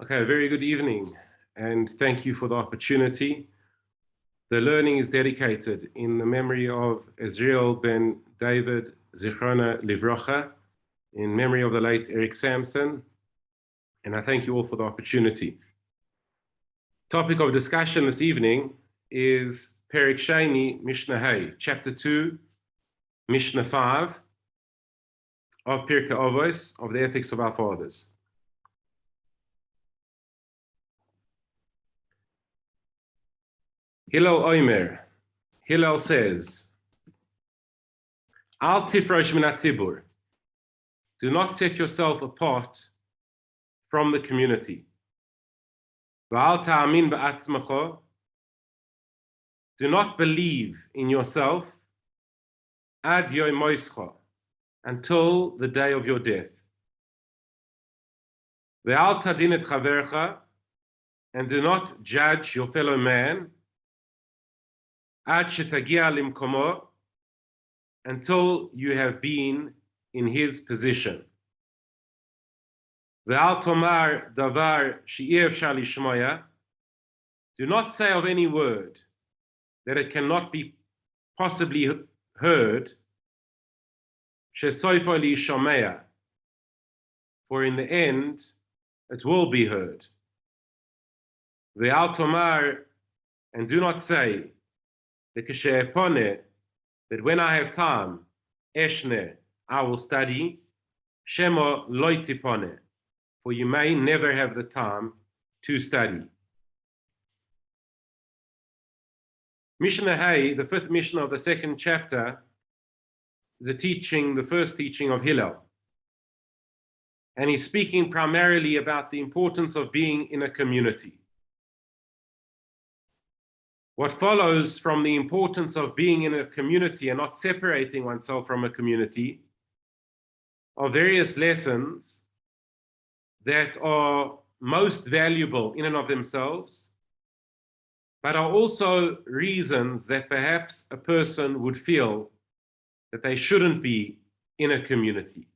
Okay, very good evening, and thank you for the opportunity. The learning is dedicated in the memory of Ezriel ben David Zichrona Livrocha, in memory of the late Eric Samson, and I thank you all for the opportunity. Topic of discussion this evening is Perek Sheni, Mishna Hay, Chapter 2, Mishna 5 of Pirkei Avot, of the Ethics of Our Fathers. Hillel Omer, Hillel says, Al tifrosh min hatzibur, do not set yourself apart from the community. V'al ta'amin ba'atzmacho, do not believe in yourself ad yom moischa, until the day of your death. Ve'al tadin et chavercha, and do not judge your fellow man ad shetagia limkomo, until you have been in his position. Ve'al tomar davar she'ir efshar lishmoya, do not say of any word that it cannot be possibly heard, shesoifo lishomea, for in the end it will be heard. Ve'al tomar, and do not say, that when I have time, eshne, I will study, shemo loitipone, for you may never have the time to study. Mishna Hay, the fifth Mishna of the second chapter, is the first teaching of Hillel. And he's speaking primarily about the importance of being in a community. What follows from the importance of being in a community and not separating oneself from a community are various lessons that are most valuable in and of themselves, but are also reasons that perhaps a person would feel that they shouldn't be in a community.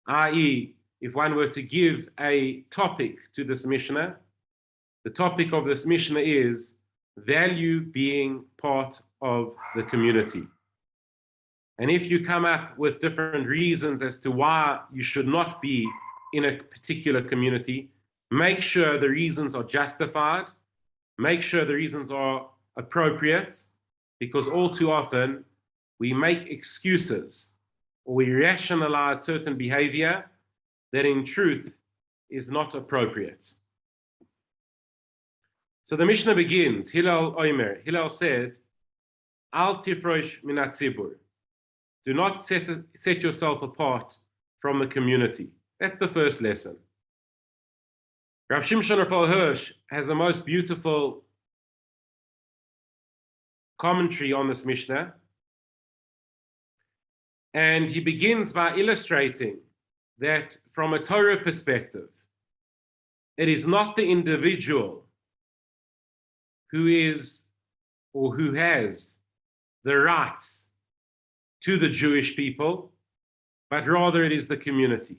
i.e., if one were to give a topic to this Mishnah, the topic of this Mishnah is value being part of the community. And if you come up with different reasons as to why you should not be in a particular community, make sure the reasons are justified, make sure the reasons are appropriate, because all too often we make excuses or we rationalize certain behavior that in truth is not appropriate. So the Mishnah begins, Hillel Omer. Hillel said, Al tifrosh min hatzibur, do not set yourself apart from the community. That's the first lesson. Rav Shimshon Raphael Hirsch has a most beautiful commentary on this Mishnah. And he begins by illustrating that from a Torah perspective, it is not the individual who is or who has the rights to the Jewish people, but rather it is the community.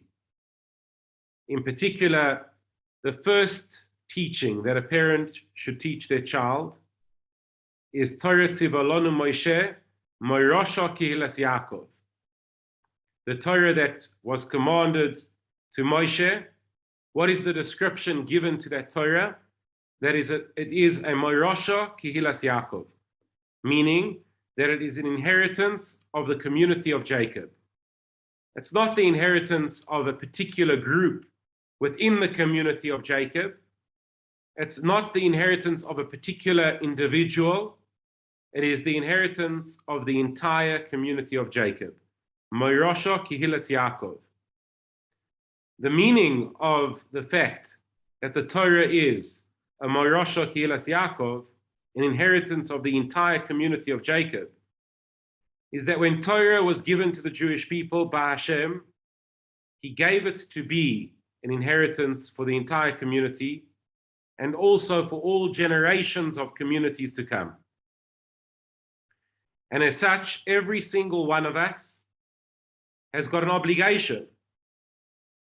In particular, the first teaching that a parent should teach their child is Torah tzivalonu Moshe moirosha kihilas Yaakov. The Torah that was commanded to Moshe, what is the description given to that Torah? That is, it is a moirosha kihilas Yaakov, meaning that it is an inheritance of the community of Jacob. It's not the inheritance of a particular group within the community of Jacob. It's not the inheritance of a particular individual. It is the inheritance of the entire community of Jacob. Moirosha kihilas Yaakov. The meaning of the fact that the Torah is a moirosha kihilas Yaakov, an inheritance of the entire community of Jacob, is that when Torah was given to the Jewish people by Hashem, he gave it to be an inheritance for the entire community and also for all generations of communities to come. And as such, every single one of us has got an obligation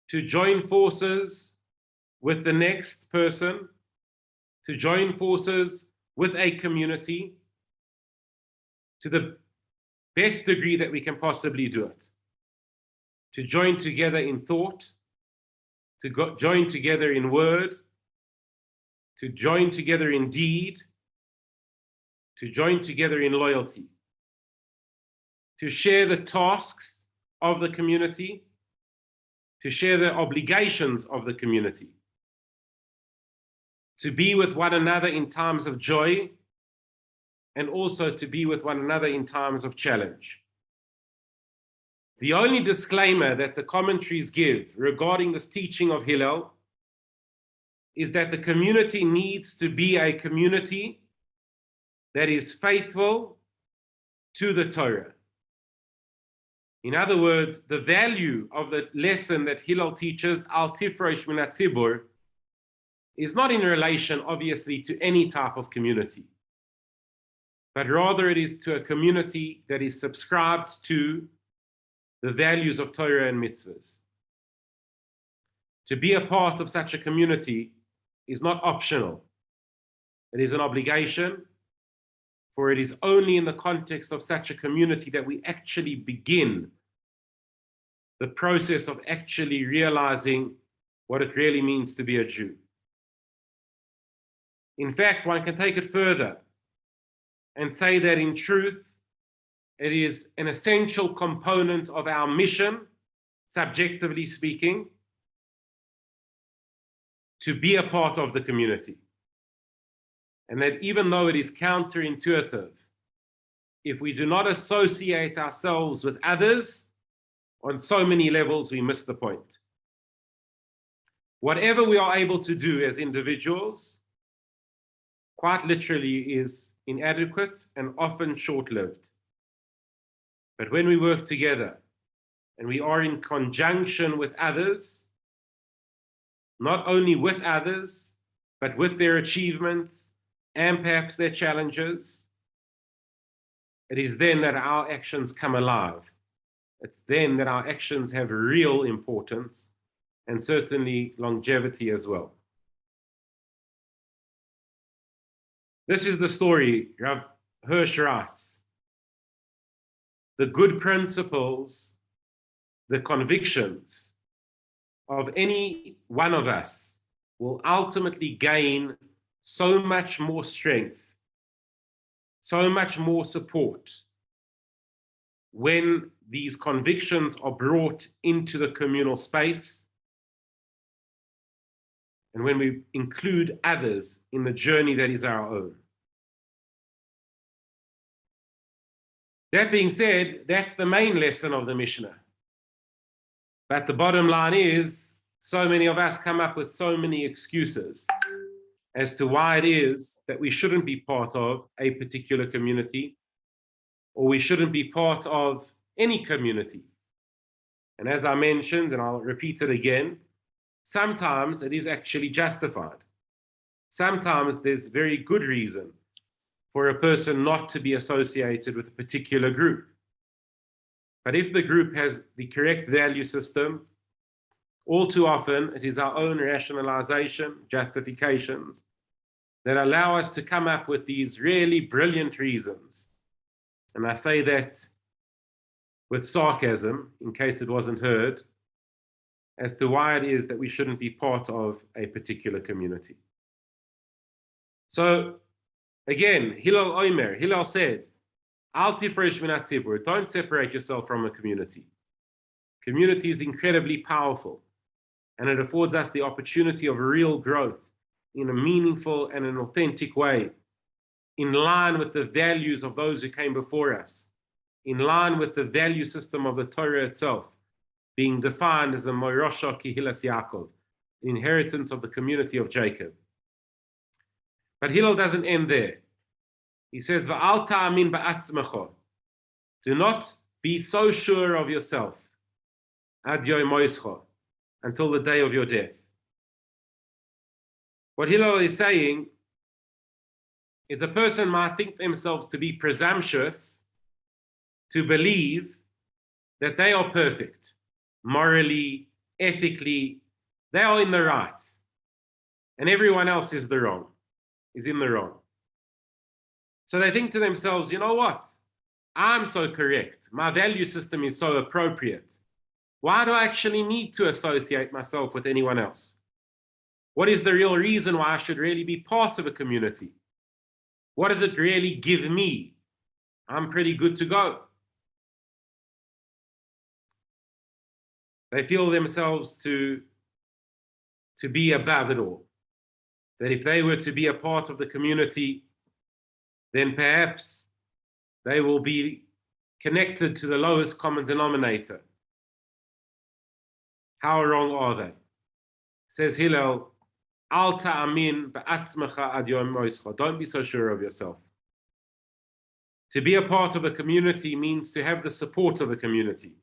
to join forces with the next person, to join forces with a community to the best degree that we can possibly do it. To join together in thought, to join together in word, to join together in deed, to join together in loyalty, to share the tasks of the community, to share the obligations of the community, to be with one another in times of joy, and also to be with one another in times of challenge. The only disclaimer that the commentaries give regarding this teaching of Hillel is that the community needs to be a community that is faithful to the Torah. In other words, the value of the lesson that Hillel teaches, Al Tifrosh Min HaTzibur, is not in relation, obviously, to any type of community, but rather it is to a community that is subscribed to the values of Torah and mitzvahs. To be a part of such a community is not optional. It is an obligation, for it is only in the context of such a community that we actually begin the process of actually realizing what it really means to be a Jew. In fact, one can take it further and say that in truth, it is an essential component of our mission, subjectively speaking, to be a part of the community. And that even though it is counterintuitive, if we do not associate ourselves with others, on so many levels, we miss the point. Whatever we are able to do as individuals, quite literally is inadequate and often short-lived. But when we work together and we are in conjunction with others, not only with others, but with their achievements and perhaps their challenges, it is then that our actions come alive. It's then that our actions have real importance and certainly longevity as well. This is the story Rav Hirsch writes. The good principles, the convictions of any one of us will ultimately gain so much more strength, so much more support when these convictions are brought into the communal space and when we include others in the journey that is our own. That being said, that's the main lesson of the Mishna. But the bottom line is, so many of us come up with so many excuses as to why it is that we shouldn't be part of a particular community, or we shouldn't be part of any community. And as I mentioned, and I'll repeat it again, sometimes it is actually justified. Sometimes there's very good reason for a person not to be associated with a particular group. But if the group has the correct value system, all too often it is our own rationalization, justifications, that allow us to come up with these really brilliant reasons. And I say that with sarcasm, in case it wasn't heard, as to why it is that we shouldn't be part of a particular community. So, again, Hillel said, Al tifresh min hatzibur, don't separate yourself from a community. Community is incredibly powerful, and it affords us the opportunity of real growth in a meaningful and an authentic way, in line with the values of those who came before us, in line with the value system of the Torah itself, being defined as a Moirosha Kehilas Yaakov, the inheritance of the community of Jacob. But Hillel doesn't end there. He says, Va'al ta'amin ba'atzmecha. Do not be so sure of yourself, ad yom moischa, until the day of your death. What Hillel is saying is a person might think themselves to be presumptuous to believe that they are perfect, morally, ethically, they are in the right. and everyone else is in the wrong. So they think to themselves, you know what? I'm so correct. My value system is so appropriate. Why do I actually need to associate myself with anyone else? What is the real reason why I should really be part of a community? What does it really give me? I'm pretty good to go. They feel themselves to be above it all. That if they were to be a part of the community, then perhaps they will be connected to the lowest common denominator. How wrong are they? Says Hillel, Al ta'amin ba'atzmecha ad yom moischa. Don't be so sure of yourself. To be a part of a community means to have the support of a community.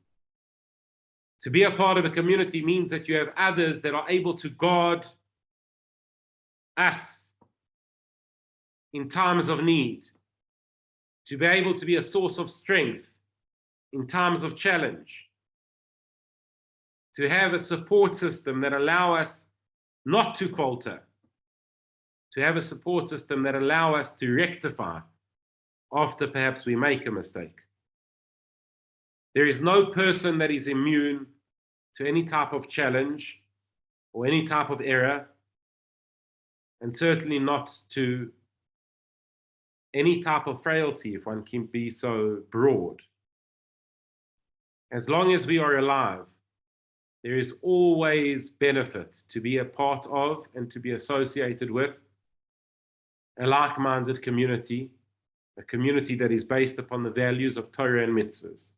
To be a part of a community means that you have others that are able to guard us in times of need, to be able to be a source of strength in times of challenge, to have a support system that allow us not to falter, to have a support system that allow us to rectify after perhaps we make a mistake. There is no person that is immune to any type of challenge or any type of error, and certainly not to any type of frailty, if one can be so broad. As long as we are alive, there is always benefit to be a part of and to be associated with a like-minded community, a community that is based upon the values of Torah and mitzvahs.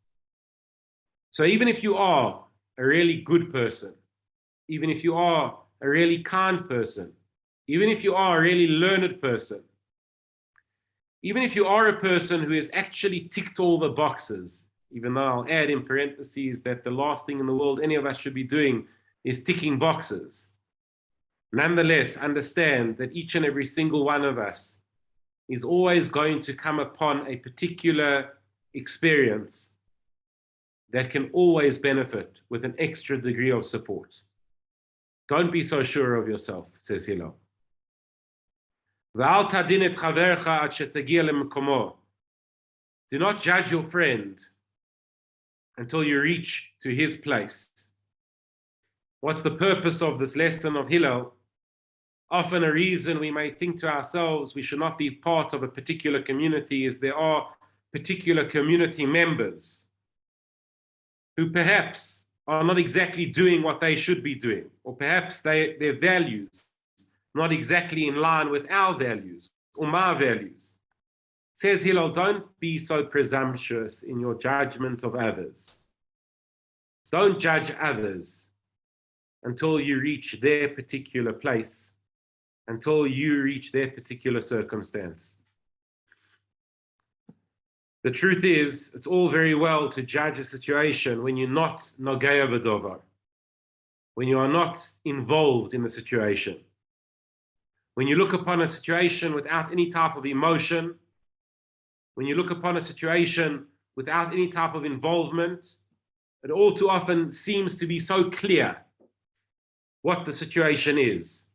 So even if you are a really good person, even if you are a really kind person, even if you are a really learned person, even if you are a person who has actually ticked all the boxes, even though I'll add in parentheses that the last thing in the world any of us should be doing is ticking boxes. Nonetheless, understand that each and every single one of us is always going to come upon a particular experience that can always benefit with an extra degree of support. Don't be so sure of yourself, says Hillel. Do not judge your friend until you reach to his place. What's the purpose of this lesson of Hillel? Often a reason we may think to ourselves we should not be part of a particular community is there are particular community members who perhaps are not exactly doing what they should be doing, or perhaps their values not exactly in line with our values or my values. Says Hillel, don't be so presumptuous in your judgment of others. Don't judge others until you reach their particular place, until you reach their particular circumstance. The truth is, it's all very well to judge a situation when you're not nogea vador, when you are not involved in the situation. When you look upon a situation without any type of emotion, when you look upon a situation without any type of involvement, it all too often seems to be so clear what the situation is.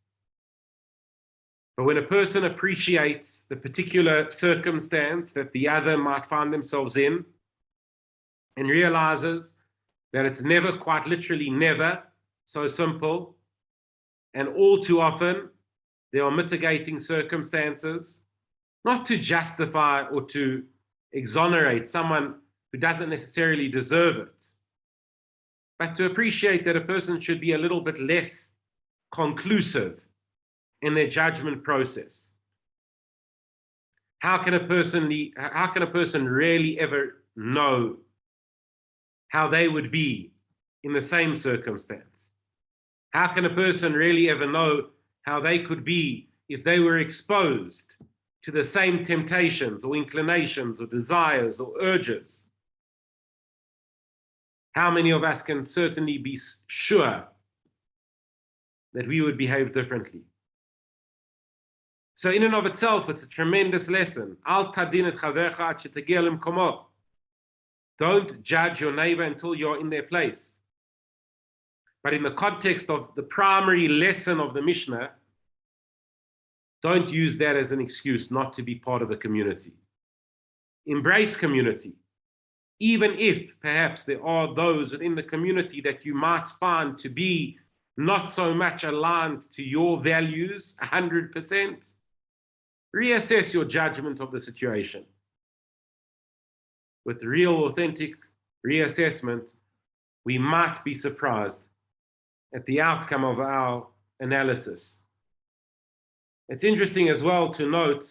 But when a person appreciates the particular circumstance that the other might find themselves in and realizes that it's never, quite literally never, so simple, and all too often there are mitigating circumstances, not to justify or to exonerate someone who doesn't necessarily deserve it, but to appreciate that a person should be a little bit less conclusive in their judgment process. How can a person really ever know how they would be in the same circumstance? How can a person really ever know how they could be if they were exposed to the same temptations or inclinations or desires or urges? How many of us can certainly be sure that we would behave differently? So in and of itself, it's a tremendous lesson. Al tadin et chavercha ad shetegia lemkomo. Don't judge your neighbor until you're in their place. But in the context of the primary lesson of the Mishna, Don't use that as an excuse not to be part of a community. Embrace community. Even if perhaps there are those within the community that you might find to be not so much aligned to your values 100%, reassess your judgment of the situation. With real, authentic reassessment, we might be surprised at the outcome of our analysis. It's interesting as well to note,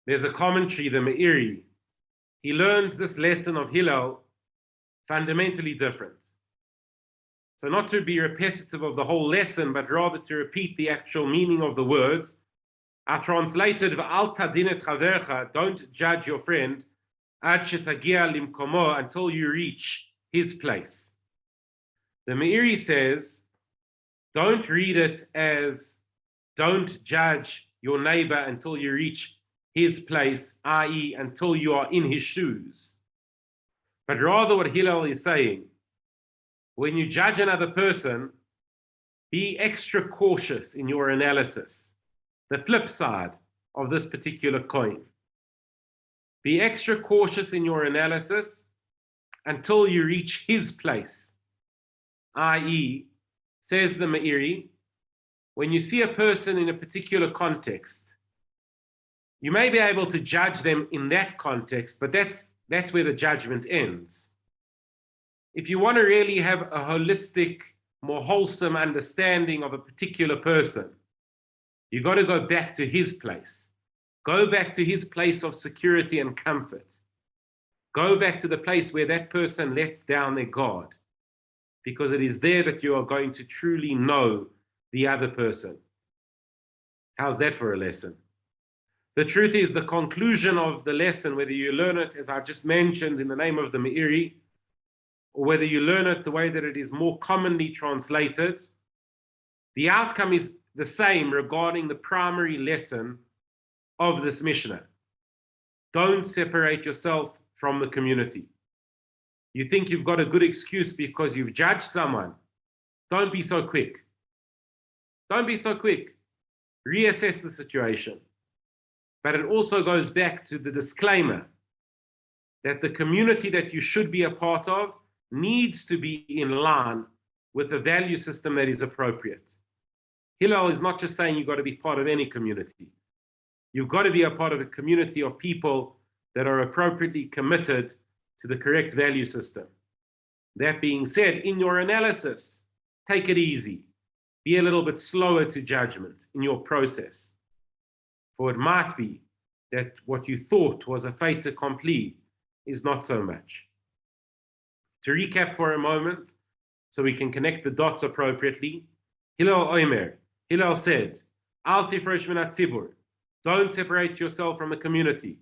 there's a commentary, the Meiri. He learns this lesson of Hillel fundamentally different. So not to be repetitive of the whole lesson, but rather to repeat the actual meaning of the words. I translated, V'al tadin et chavercha, don't judge your friend, ad shetagia limkomo, until you reach his place. The Meiri says, don't read it as, don't judge your neighbor until you reach his place, i.e., until you are in his shoes. But rather what Hillel is saying, when you judge another person, be extra cautious in your analysis. The flip side of this particular coin. Be extra cautious in your analysis until you reach his place. I.e., says the Meiri, when you see a person in a particular context, you may be able to judge them in that context, but that's where the judgment ends. If you want to really have a holistic, more wholesome understanding of a particular person, you got to go back to his place. Go back to his place of security and comfort. Go back to the place where that person lets down their guard, because it is there that you are going to truly know the other person. How's that for a lesson? The truth is, the conclusion of the lesson, whether you learn it, as I just mentioned, in the name of the Meiri, or whether you learn it the way that it is more commonly translated, the outcome is the same regarding the primary lesson of this Mishnah. Don't separate yourself from the community. You think you've got a good excuse because you've judged someone. Don't be so quick. Don't be so quick. Reassess the situation. But it also goes back to the disclaimer that the community that you should be a part of needs to be in line with the value system that is appropriate. Hillel is not just saying you've got to be part of any community. You've got to be a part of a community of people that are appropriately committed to the correct value system. That being said, in your analysis, take it easy. Be a little bit slower to judgment in your process. For it might be that what you thought was a fait accompli is not so much. To recap for a moment, so we can connect the dots appropriately, Hillel said, Al tifresh min hatzibur, don't separate yourself from the community,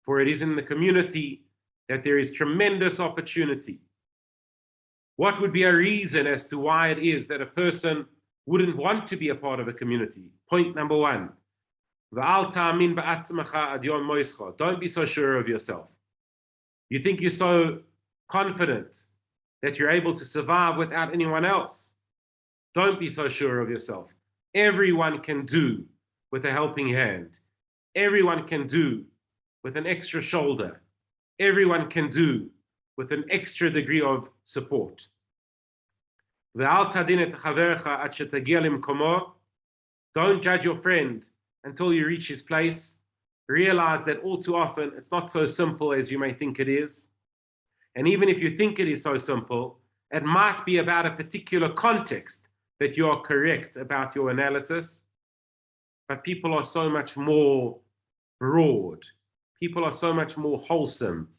for it is in the community that there is tremendous opportunity. What would be a reason as to why it is that a person wouldn't want to be a part of a community? Point number one, don't be so sure of yourself. You think you're so confident that you're able to survive without anyone else. Don't be so sure of yourself. Everyone can do with a helping hand. Everyone can do with an extra shoulder. Everyone can do with an extra degree of support. Don't judge your friend until you reach his place. Realize that all too often it's not so simple as you may think it is. And even if you think it is so simple, it might be about a particular context that you are correct about your analysis. But people are so much more broad. People are so much more wholesome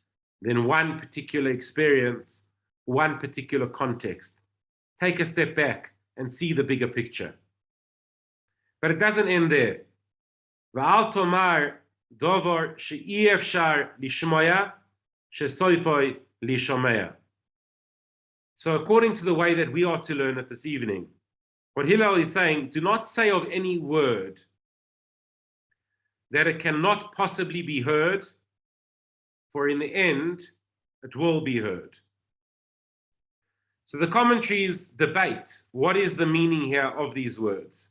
than one particular experience, one particular context. Take a step back and see the bigger picture. But it doesn't end there. V'al tomar dovar she'i efshar lishmoya shesoifoi lishomea. So according to the way that we are to learn it this evening, what Hillel is saying, do not say of any word that it cannot possibly be heard, for in the end, it will be heard. So the commentaries debate what is the meaning here of these words.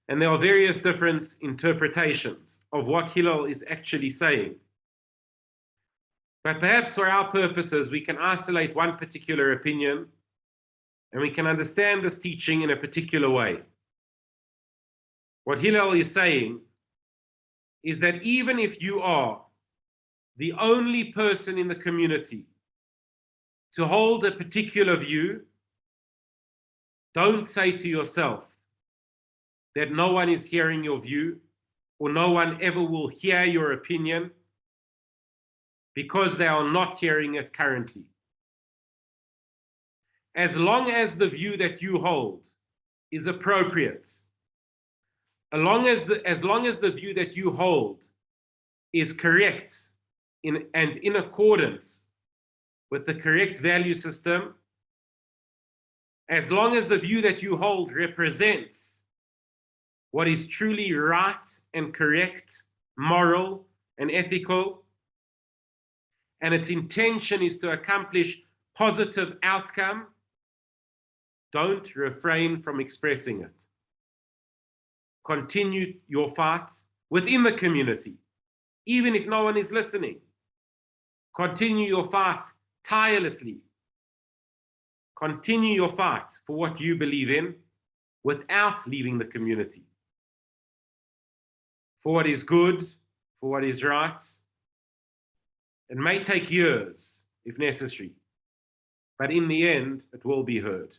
And there are various different interpretations of what Hillel is actually saying. But perhaps for our purposes, we can isolate one particular opinion and we can understand this teaching in a particular way. What Hillel is saying is that even if you are the only person in the community to hold a particular view, don't say to yourself that no one is hearing your view or no one ever will hear your opinion because they are not hearing it currently. As long as the view that you hold is appropriate, as long as the view that you hold is correct and in accordance with the correct value system, as long as the view that you hold represents what is truly right and correct, moral and ethical, and its intention is to accomplish positive outcome, don't refrain from expressing it. Continue your fight within the community, even if no one is listening. Continue your fight tirelessly. Continue your fight for what you believe in without leaving the community. For what is good, for what is right. It may take years, if necessary, but in the end, it will be heard.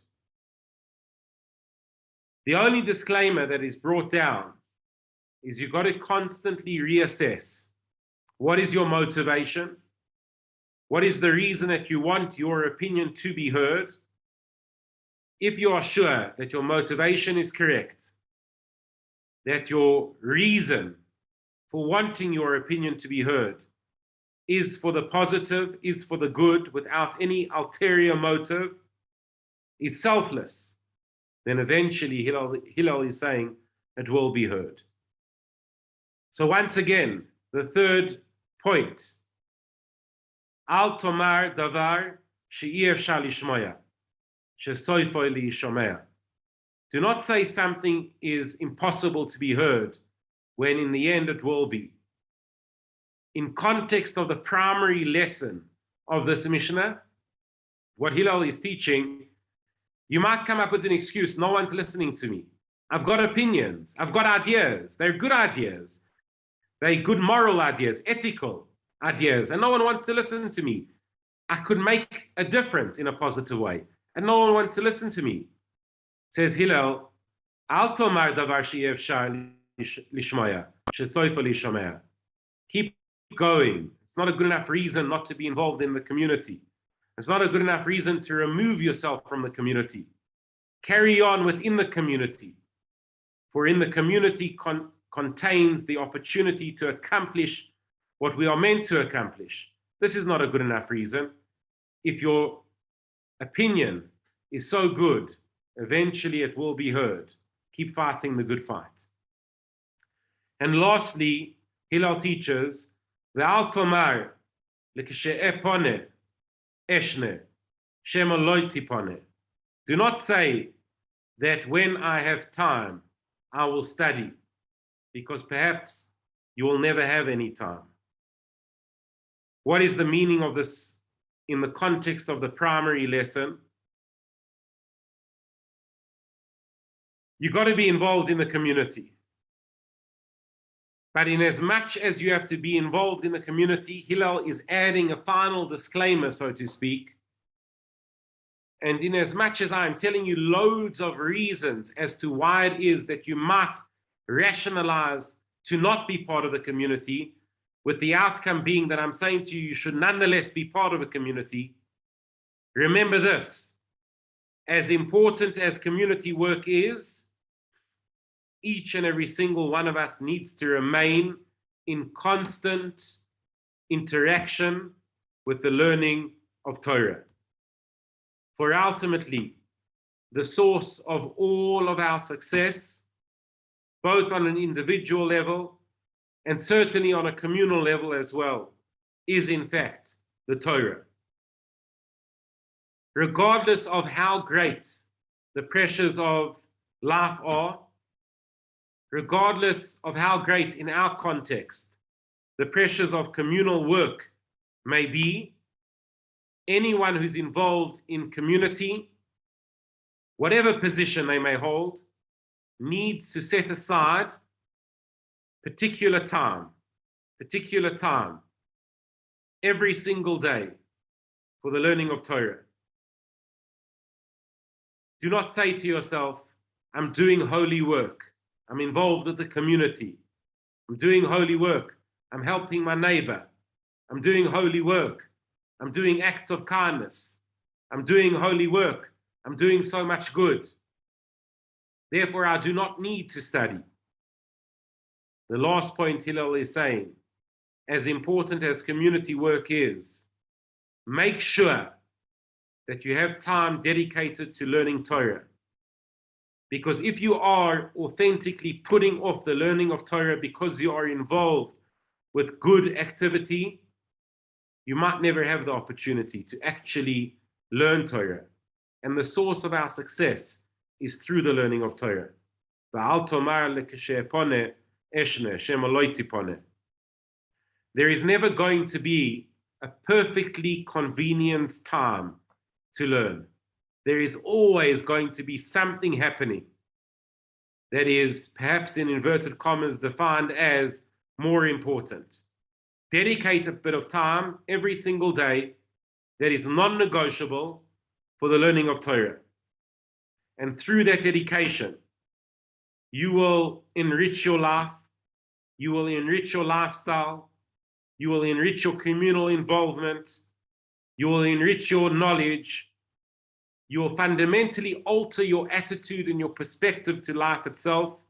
The only disclaimer that is brought down is you've got to constantly reassess. What is your motivation? What is the reason that you want your opinion to be heard? If you are sure that your motivation is correct, that your reason for wanting your opinion to be heard is for the positive, is for the good, without any ulterior motive, is selfless, then eventually Hillel is saying it will be heard. So once again, the third point, Al tomar davar she'ir efshar lishmoya, she'soifo lishomea. Do not say something is impossible to be heard when in the end it will be. In context of the primary lesson of this Mishna, what Hillel is teaching, you might come up with an excuse, no one's listening to me. I've got opinions, I've got ideas, they're good ideas. They're good moral ideas, ethical ideas, and no one wants to listen to me. I could make a difference in a positive way, and no one wants to listen to me. Says Hillel, Al tomar davar she'ir efshar lishmoya, she'soifo lishomea. Keep going. It's not a good enough reason not to be involved in the community. It's not a good enough reason to remove yourself from the community. Carry on within the community. For in the community contains the opportunity to accomplish what we are meant to accomplish. This is not a good enough reason. If your opinion is so good, eventually it will be heard. Keep fighting the good fight. And lastly, Hillel teaches, Ve'al tomar lekeshe'eh poneh eshne shema lo tiponeh. Do not say that when I have time, I will study, because perhaps you will never have any time. What is the meaning of this in the context of the primary lesson? You've got to be involved in the community. But in as much as you have to be involved in the community, Hillel is adding a final disclaimer, so to speak. And in as much as I'm telling you loads of reasons as to why it is that you might rationalize to not be part of the community, with the outcome being that I'm saying to you, you should nonetheless be part of a community, remember this: as important as community work is, each and every single one of us needs to remain in constant interaction with the learning of Torah. For ultimately, the source of all of our success, both on an individual level and certainly on a communal level as well, is in fact the Torah. Regardless of how great the pressures of life are, regardless of how great in our context the pressures of communal work may be, anyone who's involved in community, whatever position they may hold, needs to set aside particular time every single day for the learning of Torah. Do not say to yourself, I'm doing holy work. I'm involved with the community. I'm doing holy work. I'm helping my neighbor. I'm doing holy work. I'm doing acts of kindness. I'm doing holy work. I'm doing so much good. Therefore, I do not need to study. The last point Hillel is saying, as important as community work is, make sure that you have time dedicated to learning Torah. Because if you are authentically putting off the learning of Torah because you are involved with good activity, you might never have the opportunity to actually learn Torah. And the source of our success is through the learning of Torah. There is never going to be a perfectly convenient time to learn. There is always going to be something happening that is, perhaps in inverted commas, defined as more important. Dedicate a bit of time every single day that is non-negotiable for the learning of Torah. And through that dedication, you will enrich your life, you will enrich your lifestyle, you will enrich your communal involvement, you will enrich your knowledge, you will fundamentally alter your attitude and your perspective to life itself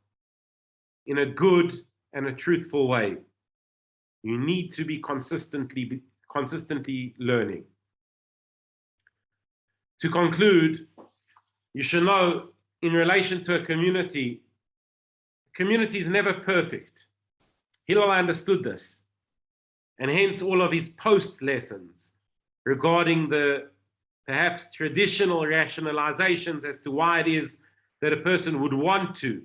in a good and a truthful way. You need to be consistently learning. To conclude, you should know in relation to a community is never perfect. Hillel understood this, and hence all of his post lessons regarding the perhaps traditional rationalizations as to why it is that a person would want to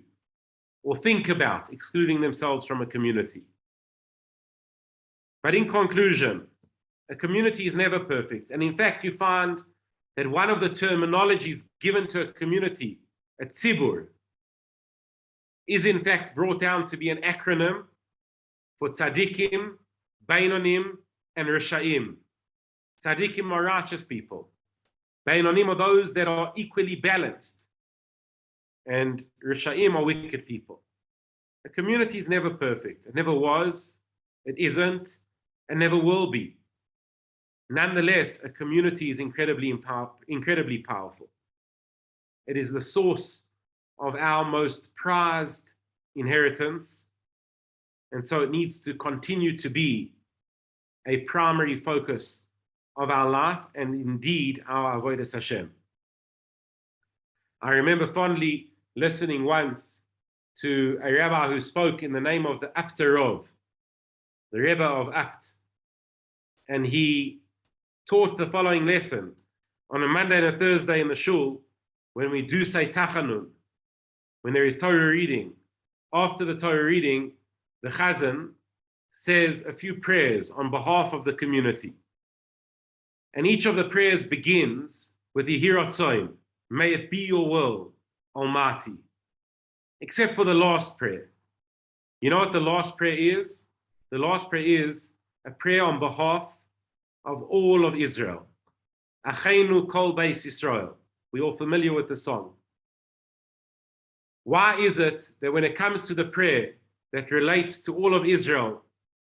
or think about excluding themselves from a community. But in conclusion, a community is never perfect. And in fact, you find that one of the terminologies given to a community, a tzibur, is in fact brought down to be an acronym for tzaddikim, beinonim, and reshaim. Tzaddikim are righteous people. Beinonim are those that are equally balanced. And reshaim are wicked people. A community is never perfect. It never was, it isn't, and never will be. Nonetheless, a community is incredibly powerful. It is the source of our most prized inheritance, and so it needs to continue to be a primary focus of our life and indeed our avodas Hashem. I remember fondly listening once to a rabbi who spoke in the name of the Apterov, the Rebbe of Apt, and he taught the following lesson on a Monday and a Thursday in the shul when we do say Tachanun, when there is Torah reading. After the Torah reading, the Chazan says a few prayers on behalf of the community. And each of the prayers begins with the yahrzeit, may it be your will, Almighty, except for the last prayer. You know what the last prayer is? The last prayer is a prayer on behalf of all of Israel. Acheinu kol beis Yisrael. We're all familiar with the song. Why is it that when it comes to the prayer that relates to all of Israel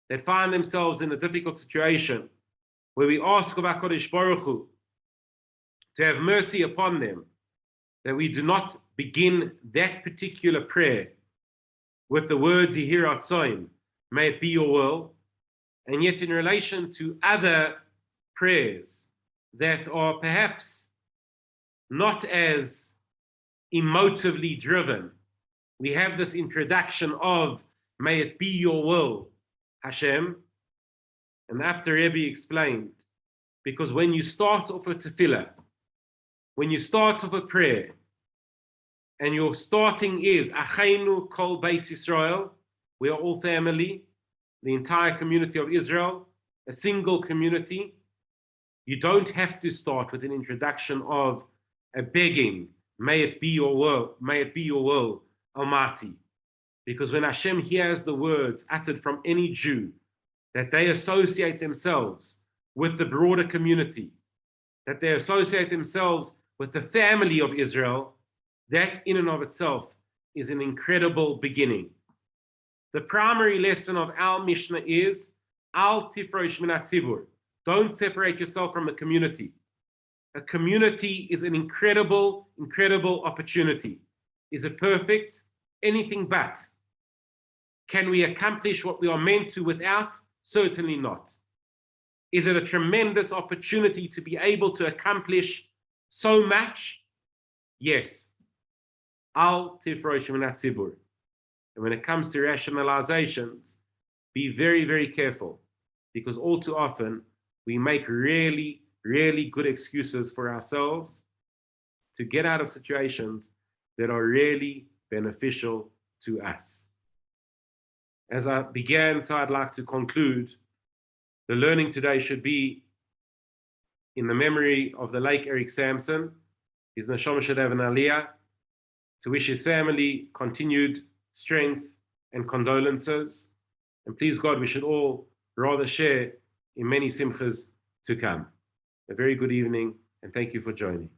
that find themselves in a difficult situation, where we ask of HaKadosh Baruch Hu to have mercy upon them, that we do not begin that particular prayer with the words yahrzeit, may it be your will, and yet in relation to other prayers that are perhaps not as emotively driven, we have this introduction of may it be your will, Hashem. And after Rabbi explained, because when you start off a tefillah, when you start off a prayer, and your starting is Acheinu Kol Beis Yisrael, we are all family, the entire community of Israel, a single community. You don't have to start with an introduction of a begging, may it be your will, Almighty. Because when Hashem hears the words uttered from any Jew, that they associate themselves with the broader community, that they associate themselves with the family of Israel, that in and of itself is an incredible beginning. The primary lesson of our Mishnah is, Al tifrosh min hatzibur. Don't separate yourself from a community. A community is an incredible, incredible opportunity. Is it perfect? Anything but. Can we accomplish what we are meant to without? Certainly not. Is it a tremendous opportunity to be able to accomplish so much? Yes. Al tifrosh min hatzibur. And when it comes to rationalizations, be very, very careful, because all too often we make really, really good excuses for ourselves to get out of situations that are really beneficial to us. As I began, so I'd like to conclude. The learning today should be in the memory of the late Eric Samson, his neshama shadav and aliyah, to wish his family continued strength and condolences. And please God, we should all rather share in many simchas to come. A very good evening, and thank you for joining.